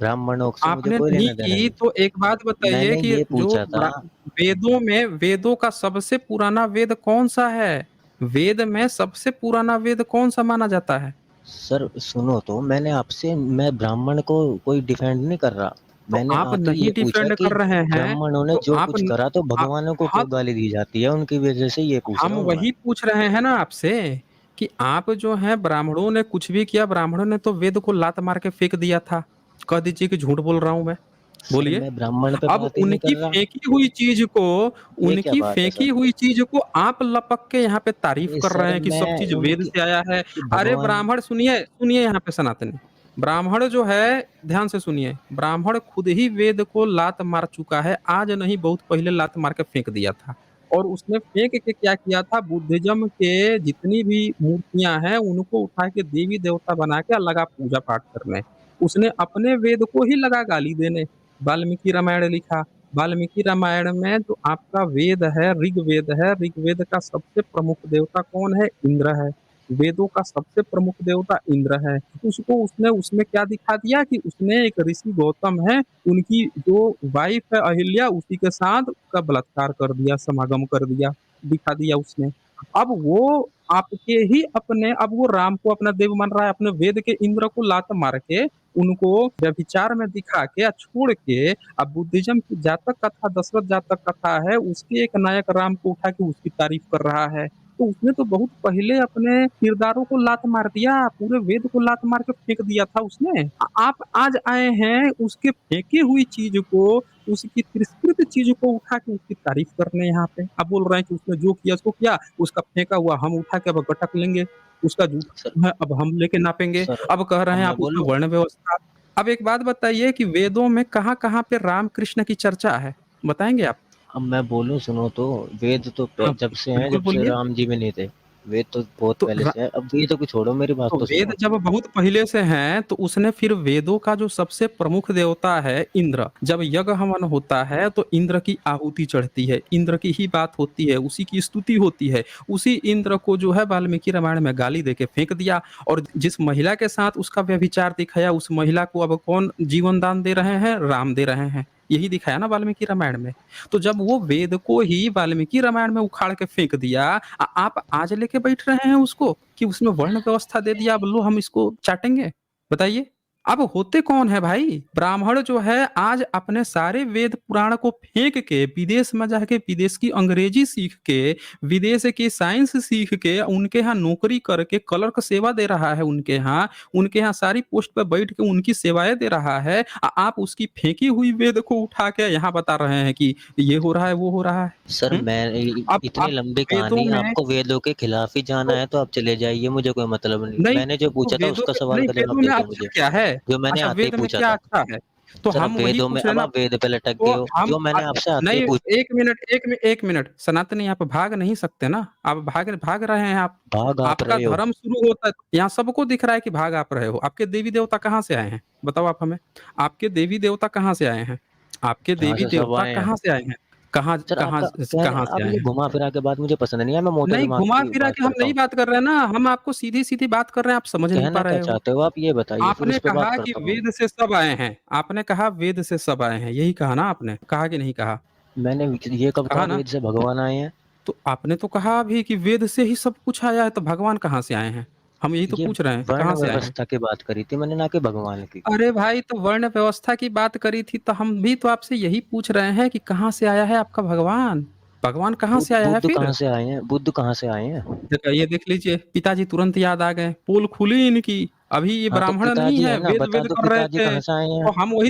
ब्राह्मणों से मुझे आपने कोई नहीं लेना-देना की नहीं। तो एक बात बताइए मैंने कि ये जो पूछा था वेदों में वेदों का सबसे पुराना वेद कौन-सा है? वेद में सबसे पुराना वेद कौन-सा माना जाता है? सर सुनो तो मैं ब्राह्मण को कोई डिफेंड नहीं कर रहा। तो मैंने आप आपसे ये नहीं पूछा डिफेंड कि कर रहे हैं, ब्राह्मणों ने तो जो आप कुछ न करा तो आप भगवानों को हाँ, क्यों गाली दी जाती है? उनकी वजह से ये पूछ हम रहा हूँ मैं। वही पूछ रहे हैं ना आपसे कि आप जो हैं ब्राह्मणों ने कुछ भी किया, ब्राह्मणों ने तो वेद को लात मार के फेंक दिया था। कह दीजिए कि झूठ बोल रहा हूँ मैं, सर बोलिए। मैं ब्राह्मण पे अब बात ही नहीं कर रहा। ये क्या उनकी बात है फेंकी सर? हुई चीज़ को आप लपक के यहाँ पे तारीफ़ अरे कर रहे सर हैं कि सब मैं चीज़ वेद उनकी से आया है। कि अरे भगवान ब्राह्मण सुनिए, सुनिए यहाँ पे सनातनी। ब्राह्मण जो है ध्यान से सुनिए, ब्राह्मण खुद ही वेद को लात मार चुका है, आज नहीं बहुत पहले लात मार के फेंक दिया था। और उसने फेंक के क्या किया था, बुद्धिज़्म के जितनी भी मूर्तियाँ हैं, उनको उठा के देवी-देवता बना के लगा पूजा-पाठ करने। उसने अपने वेद को ही लगा गाली देने। वाल्मीकि रामायण लिखा, वाल्मीकि रामायण में जो आपका वेद है, ऋग्वेद है, ऋग्वेद का सबसे प्रमुख देवता कौन है? इंद्र है। वेदों का सबसे प्रमुख देवता इंद्र है। उसको उसने उसमें क्या दिखा दिया कि उसने एक ऋषि गौतम है, उनकी जो वाइफ है अहिल्या, उसी के साथ उसका बलात्कार कर दिया, समागम कर दिया, दिखा दिया उसने। अब वो आपके ही अपने अब वो राम को अपना देव मान रहा है, अपने वेद के इंद्र को लात मार के, उनको व्यभिचार में दिखा के छोड़ के अब बुद्धिज़्म की जातक कथा, दशरथ जातक कथा है, उसके एक नायक राम को उठा के उसकी तारीफ़ कर रहा है। तो उसने तो बहुत पहले अपने किरदारों को लात मार दिया, पूरे वेद को लात मार के फेंक दिया था उसने। आप आज आए हैं उसके फेंकी हुई चीज़ को, उसकी तिरस्कृत चीज़ को उठा के उसकी तारीफ़ करने यहाँ पे। आप बोल रहे हैं कि उसने जो किया सो किया, उसका फेंका हुआ हम उठा के अब गटक लेंगे, उसका जूठा सर जो है अब हम लेके नापेंगे। सर अब कह रहे अब हैं मैं आप उसमें बोलूँ? वर्ण व्यवस्था। अब एक बात बताइए कि वेदों में कहाँ-कहाँ पे राम कृष्ण की चर्चा है? बताएँगे आप? अब मैं बोलूँ सुनो तो, वेद तो हाँ, जब से हैं, बिल्कुल जब से बोलिए। राम जी भी नहीं थे। वेद तो बहुत तो पहले रा से है। अब ये तो कुछ छोड़ो, मेरी बात तो तो वेद सुनो। जब बहुत पहले से हैं, तो उसने फिर वेदों का जो सबसे प्रमुख देवता है इंद्र, जब यज्ञ हवन होता है तो इंद्र की आहुति चढ़ती है, इंद्र की ही बात होती है, उसी की स्तुति होती है। उसी इंद्र को जो है वाल्मीकि रामायण में गाली देके फेंक दिया और जिस महिला के साथ उसका व्यभिचार दिखाया, उस महिला को अब कौन जीवन दान दे रहे हैं? राम दे रहे हैं। यही दिखाया ना वाल्मीकि रामायण में। तो जब वो वेद को ही वाल्मीकि रामायण में उखाड़ के फेंक दिया, आप आज लेके बैठ रहे हैं उसको कि उसमें वर्ण व्यवस्था दे दिया, अब लो हम इसको चाटेंगे? बताइए। अब होते कौन है भाई? ब्राह्मण जो है आज अपने सारे वेद पुराण को फेंक के विदेश में जाके विदेश की अंग्रेजी सीख के, विदेश की साइंस सीख के, उनके यहाँ नौकरी करके क्लर्क सेवा दे रहा है उनके यहाँ सारी पोस्ट पे बैठ के उनकी सेवाएँ दे रहा है। आप उसकी फेंकी हुई वेद को उठा के यहाँ बता रहे हैं कि ये हो रहा है, वो हो रहा है। सर हुँ? मैं इतनी अब लंबी वेदों कहानी, में आपको वेदों के खिलाफ ही जाना तो है तो आप चले जाइए, मुझे कोई मतलब नहीं। नहीं, मैंने जो तो पूछा था उसका सवाल का जवाब वेदों में दे दो अच्छा मुझे, क्या है? जो मैंने अच्छा आते ही वेद में पूछा क्या था। अच्छा है? तो सर अब हम वही वेदों में पूछ रहे हैं अब ना, आप वेद पे लटक तो गए हो, हम जो मैंने आपसे आते ही नहीं पूछ 1 मिनट 1 मिनट सनातनी आप भाग नहीं सकते ना, आप भाग भाग रहे हैं आप। भाग आप आपका रहे हो। धर्म शुरू होता है यहाँ सबको दिख रहा है कि भाग आप रहे हो। आपके देवी-देवता कहाँ से आए हैं? बताओ आप हमें। आपके देवी-देवता कहाँ से आए हैं? आपके जहाँ से सब देवी-देवता आए हैं। कहाँ से आए हैं? कहाँ सर कहाँ आपका कहने कहाँ से अब आए ये हैं? घुमा-फिरा के बात मुझे पसंद नहीं है, मैं मोटे नहीं, दिमाग की घुमा-फिरा बात के हम करता नहीं हूँ। बात कर रहे हैं ना, हम आपको सीधी-सीधी बात कर रहे हैं, आप समझ नहीं पा कहना क्या रहे हो। चाहते हो आप ये बताइए, फिर आपने उस पे बात कहा कि करता हूँ मैं। वेद से सब आए हैं, आपने कहा वेद से सब आए हैं, यही कहा ना आपने? कहा कि नहीं कहा? मैंने ये कब कहा कहा ना? वेद से भगवान आए हैं? तो आपने तो कहा अभी कि वेद से ही सब कुछ आया है, तो भगवान कहाँ से आए हैं? हम यही तो ये पूछ रहे हैं, वर्ण कहाँ से आए हैं? व्यवस्था की बात करी थी मैंने, ना कि भगवान की। अरे भाई, तो वर्ण व्यवस्था की बात करी थी, तो हम भी तो आपसे यही पूछ रहे हैं कि कहाँ से आया है आपका भगवान? भगवान कहाँ से आया है बुद्ध कहाँ फिर? से आए हैं? बुद्ध कहाँ से आए हैं? देखा ये देख लीजिए, पिताजी तुरंत याद आ गए, पोल खुली इनकी। अभी ये हाँ, तो ब्राह्मण नहीं पिताजी है है, ना, बता वेद-वेद दो कर रहे पिताजी थे, कहाँ से आए हैं? तो हम वही